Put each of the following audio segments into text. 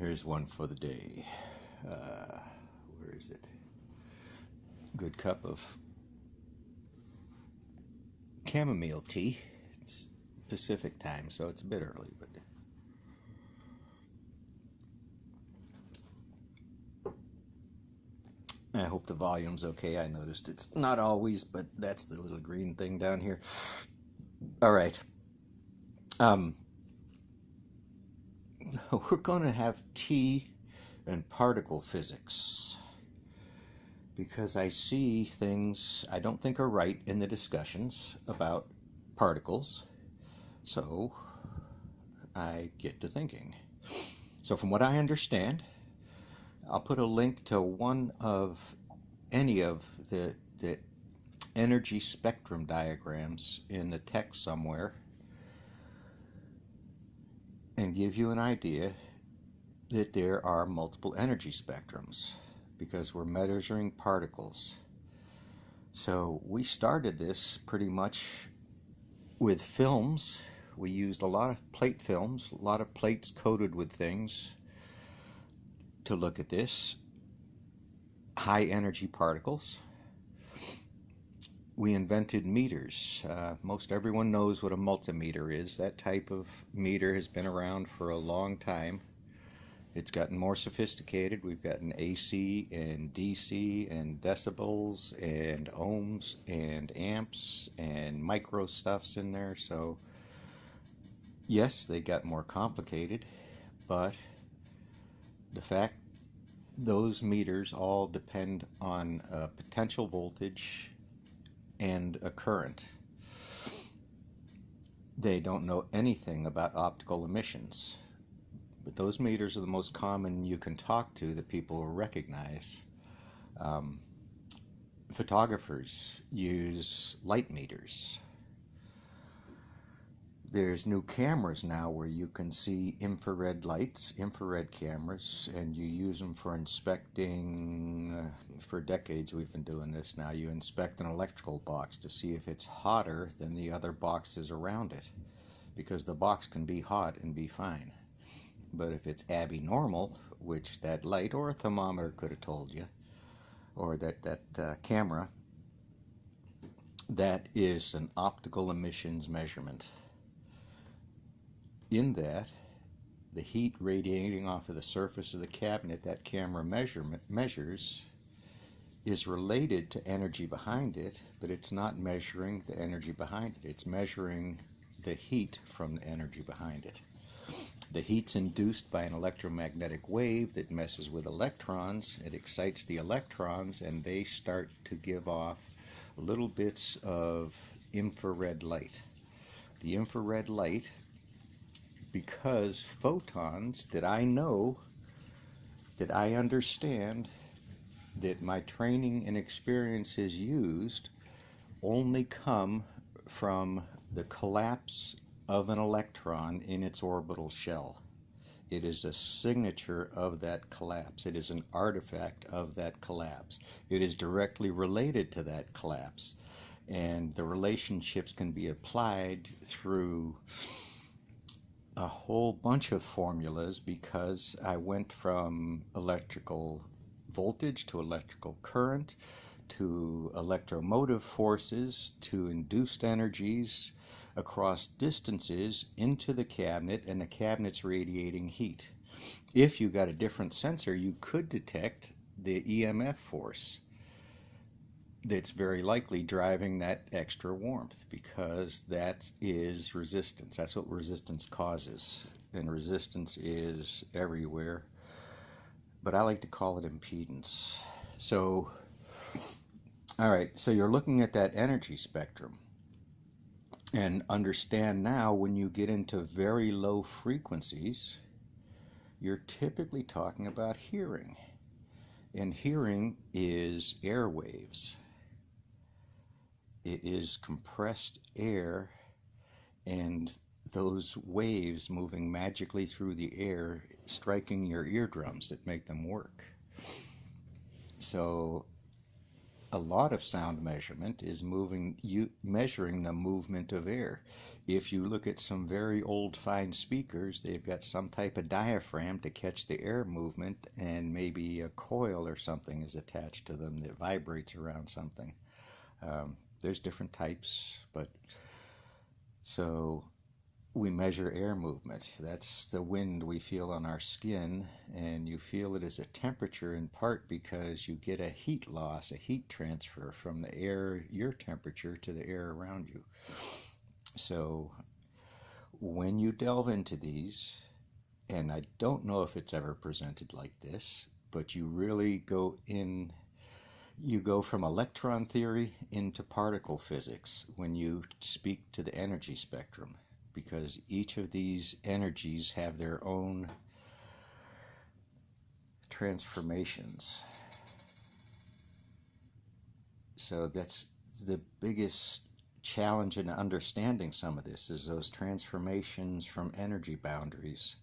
Here's one for the day. Where is it? Good cup of chamomile tea. It's Pacific time, so it's a bit early, but I hope the volume's okay. I noticed it's not always, but that's the little green thing down here. All right. We're going to have tea and particle physics because I see things I don't think are right in the discussions about particles. So I get to thinking. So from what I understand, I'll put a link to any of the energy spectrum diagrams in the text somewhere and give you an idea that there are multiple energy spectrums because we're measuring particles. So we started this pretty much with films. We used a lot of plate films, a lot of plates coated with things to look at this. High energy particles. We invented meters. Most everyone knows what a multimeter is. That type of meter has been around for a long time. It's gotten more sophisticated. We've gotten AC and DC and decibels and ohms and amps and micro stuffs in there. So yes, they got more complicated, but the fact those meters all depend on a potential voltage and a current. They don't know anything about optical emissions, but those meters are the most common you can talk to that people will recognize. Photographers use light meters. There's new cameras now where you can see infrared lights, infrared cameras, and you use them for inspecting. For decades we've been doing this now. You inspect an electrical box to see if it's hotter than the other boxes around it, because the box can be hot and be fine. But if it's abnormal, which that light or a thermometer could have told you, or that camera, that is an optical emissions measurement. In that, the heat radiating off of the surface of the cabinet that camera measures is related to energy behind it, but it's not measuring the energy behind it. It's measuring the heat from the energy behind it. The heat's induced by an electromagnetic wave that messes with electrons. It excites the electrons, and they start to give off little bits of infrared light. The infrared light, because photons that I know, that I understand, that my training and experience has used, only come from the collapse of an electron in its orbital shell. It is a signature of that collapse. It is an artifact of that collapse. It is directly related to that collapse. And the relationships can be applied through a whole bunch of formulas, because I went from electrical voltage to electrical current to electromotive forces to induced energies across distances into the cabinet, and the cabinet's radiating heat. If you got a different sensor, you could detect the EMF force that's very likely driving that extra warmth, because that is resistance. That's what resistance causes, and resistance is everywhere, but I like to call it impedance. So, all right, so you're looking at that energy spectrum, and understand now when you get into very low frequencies, you're typically talking about hearing, and hearing is airwaves. It is compressed air and those waves moving magically through the air, striking your eardrums that make them work. So a lot of sound measurement is measuring the movement of air. If you look at some very old fine speakers, they've got some type of diaphragm to catch the air movement, and maybe a coil or something is attached to them that vibrates around something. There's different types, but so we measure air movement. That's the wind we feel on our skin, and you feel it as a temperature in part because you get a heat loss, a heat transfer from the air, your temperature, to the air around you. So when you delve into these, and I don't know if it's ever presented like this, but you really go in, you go from electron theory into particle physics when you speak to the energy spectrum, because each of these energies have their own transformations. So that's the biggest challenge in understanding some of this, is those transformations from energy boundaries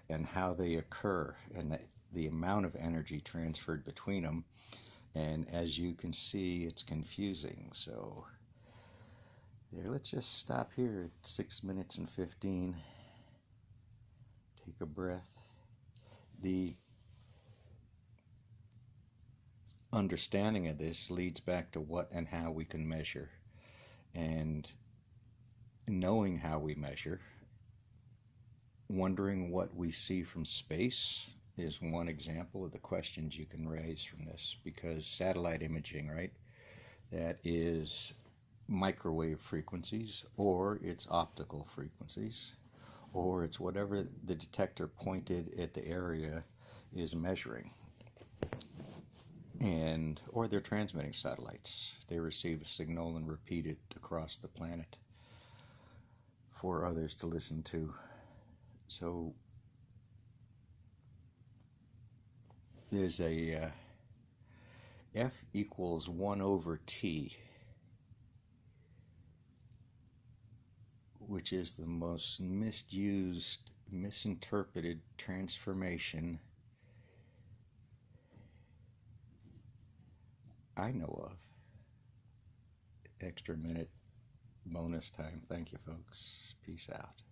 and how they occur, and the amount of energy transferred between them. And as you can see, it's confusing. So there, let's just stop here at 6 minutes and 15. Take a breath. The understanding of this leads back to what and how we can measure. And knowing how we measure, wondering what we see from space is one example of the questions you can raise from this, because satellite imaging, right, that is microwave frequencies, or it's optical frequencies, or it's whatever the detector pointed at the area is measuring. And or they're transmitting satellites. They receive a signal and repeat it across the planet for others to listen to. So there's a F equals 1 over T, which is the most misused, misinterpreted transformation I know of. Extra minute bonus time. Thank you, folks. Peace out.